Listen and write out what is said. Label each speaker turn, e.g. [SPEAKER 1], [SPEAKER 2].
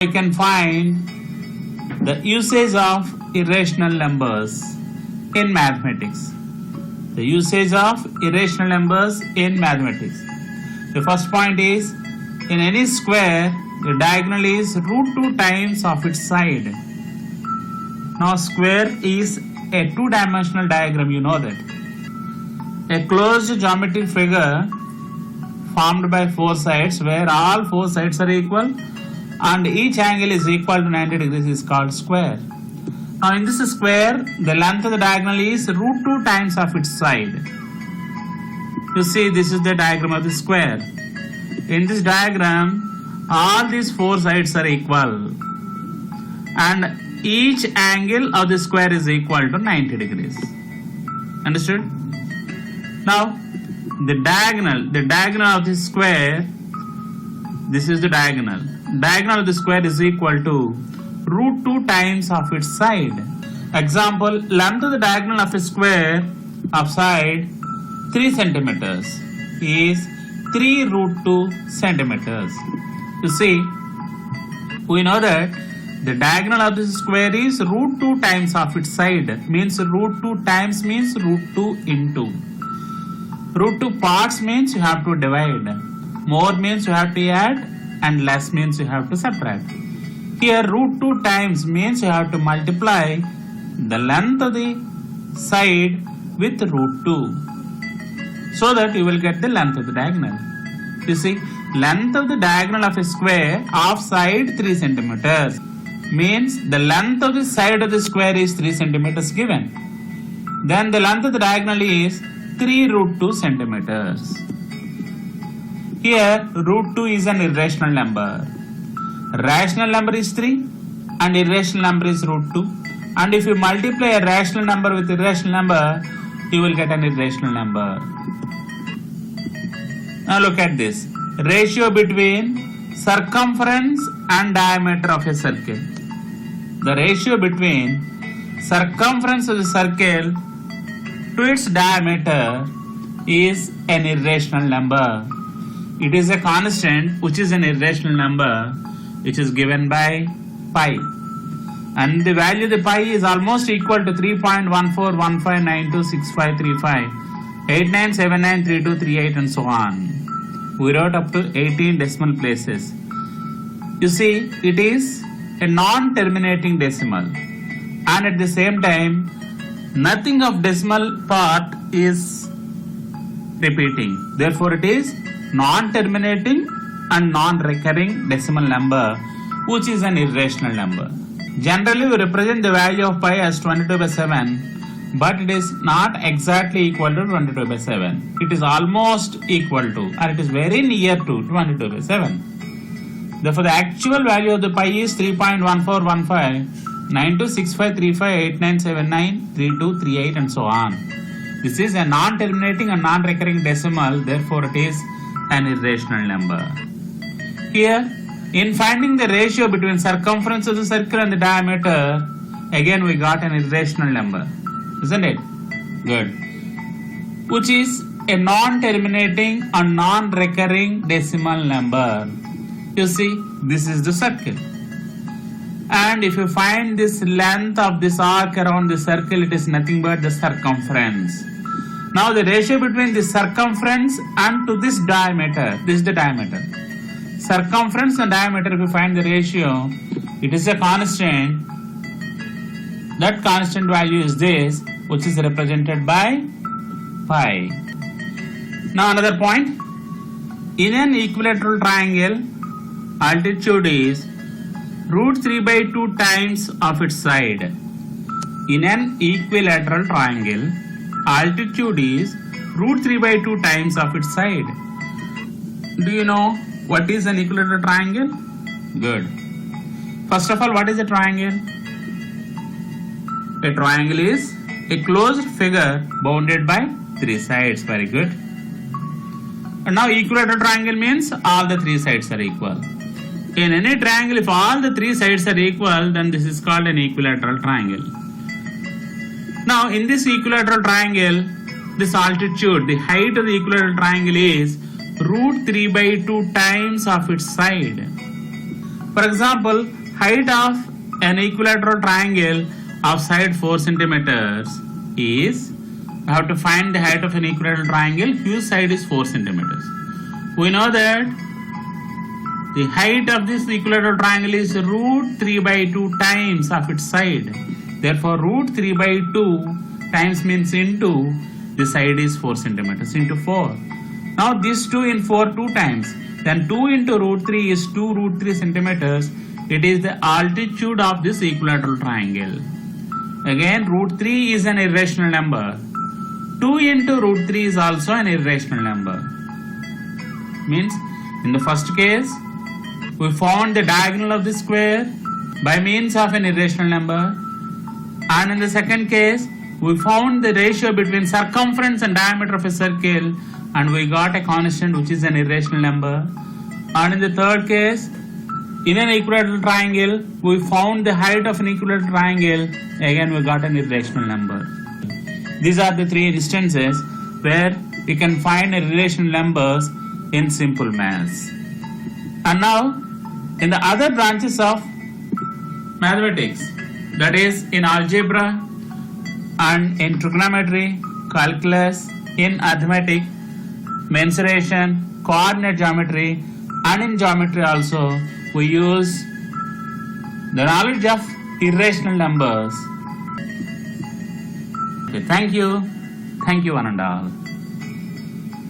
[SPEAKER 1] I can find the usage of irrational numbers in mathematics. The usage of irrational numbers in mathematics. The first point is, in any square, the diagonal is root 2 times of its side. Now square is a two-dimensional diagram, you know that. A closed geometric figure formed by four sides where all four sides are equal and each angle is equal to 90 degrees is called square. Now in this square, the length of the diagonal is root 2 times of its side. You see, this is the diagram of the square. In this diagram, all these four sides are equal and each angle of the square is equal to 90 degrees. Understood? Now, the diagonal of the square, this is the diagonal. Diagonal of the square is equal to root 2 times of its side. Example, length of the diagonal of a square of side 3 centimeters is 3 root 2 centimeters. You see, we know that the diagonal of this square is root 2 times of its side. Means root 2 times means root 2 into. Root 2 parts means you have to divide. More means you have to add and less means you have to subtract. Here root 2 times means you have to multiply the length of the side with root 2 so that you will get the length of the diagonal. You see, length of the diagonal of a square of side 3 centimeters means the length of the side of the square is 3 centimeters given. Then the length of the diagonal is 3 root 2 centimeters. Here root 2 is an irrational number. Rational number is 3 and irrational number is root 2. And if you multiply a rational number with irrational number, you will get an irrational number. Now look at this. Ratio between circumference and diameter of a circle. The ratio between circumference of the circle to its diameter is an irrational number. It is a constant which is an irrational number which is given by pi. And the value of the pi is almost equal to 3.1415926535, 89793238 and so on. We wrote up to 18 decimal places. You see, it is a non-terminating decimal and at the same time nothing of decimal part is repeating. Therefore it is non-terminating and non-recurring decimal number which is an irrational number. Generally we represent the value of pi as 22/7, but it is not exactly equal to 22/7. It is almost equal to or it is very near to 22/7. Therefore the actual value of the pi is 3.141592653589793238 and so on. This is a non-terminating and non-recurring decimal, therefore it is an irrational number. Here, in finding the ratio between circumference of the circle and the diameter, again we got an irrational number, isn't it? Good. Which is a non-terminating and non-recurring decimal number. You see, this is the circle. And if you find this length of this arc around the circle, it is nothing but the circumference. Now the ratio between the circumference and to this diameter, this is the diameter. Circumference and diameter, if you find the ratio, it is a constant. That constant value is this, which is represented by pi. Now another point. In an equilateral triangle, altitude is root 3/2 times of its side. In an equilateral triangle, altitude is root 3/2 times of its side. Do you know what is an equilateral triangle? Good. First of all, what is a triangle? A triangle is a closed figure bounded by 3 sides. Very good. And now equilateral triangle means all the 3 sides are equal. In any triangle, if all the 3 sides are equal, then this is called an equilateral triangle. Now in this equilateral triangle, this altitude, the height of the equilateral triangle is root 3/2 times of its side. For example, height of an equilateral triangle of side 4 centimeters is, we have to find the height of an equilateral triangle whose side is 4 centimeters. We know that the height of this equilateral triangle is root 3 by 2 times of its side. Therefore, root 3 by 2 times means into, the side is 4 centimeters into 4. Now this 2 in 4 2 times. Then 2 into root 3 is 2 root 3 centimeters. It is the altitude of this equilateral triangle. Again, root 3 is an irrational number. 2 into root 3 is also an irrational number. Means, in the first case, we found the diagonal of the square by means of an irrational number. And in the second case, we found the ratio between circumference and diameter of a circle and we got a constant which is an irrational number. And in the third case, in an equilateral triangle, we found the height of an equilateral triangle. Again, we got an irrational number. These are the three instances where we can find irrational numbers in simple maths. And now, in the other branches of mathematics, that is in algebra and in trigonometry, calculus, in arithmetic, mensuration, coordinate geometry, and in geometry also, we use the knowledge of irrational numbers. Okay, thank you one and all.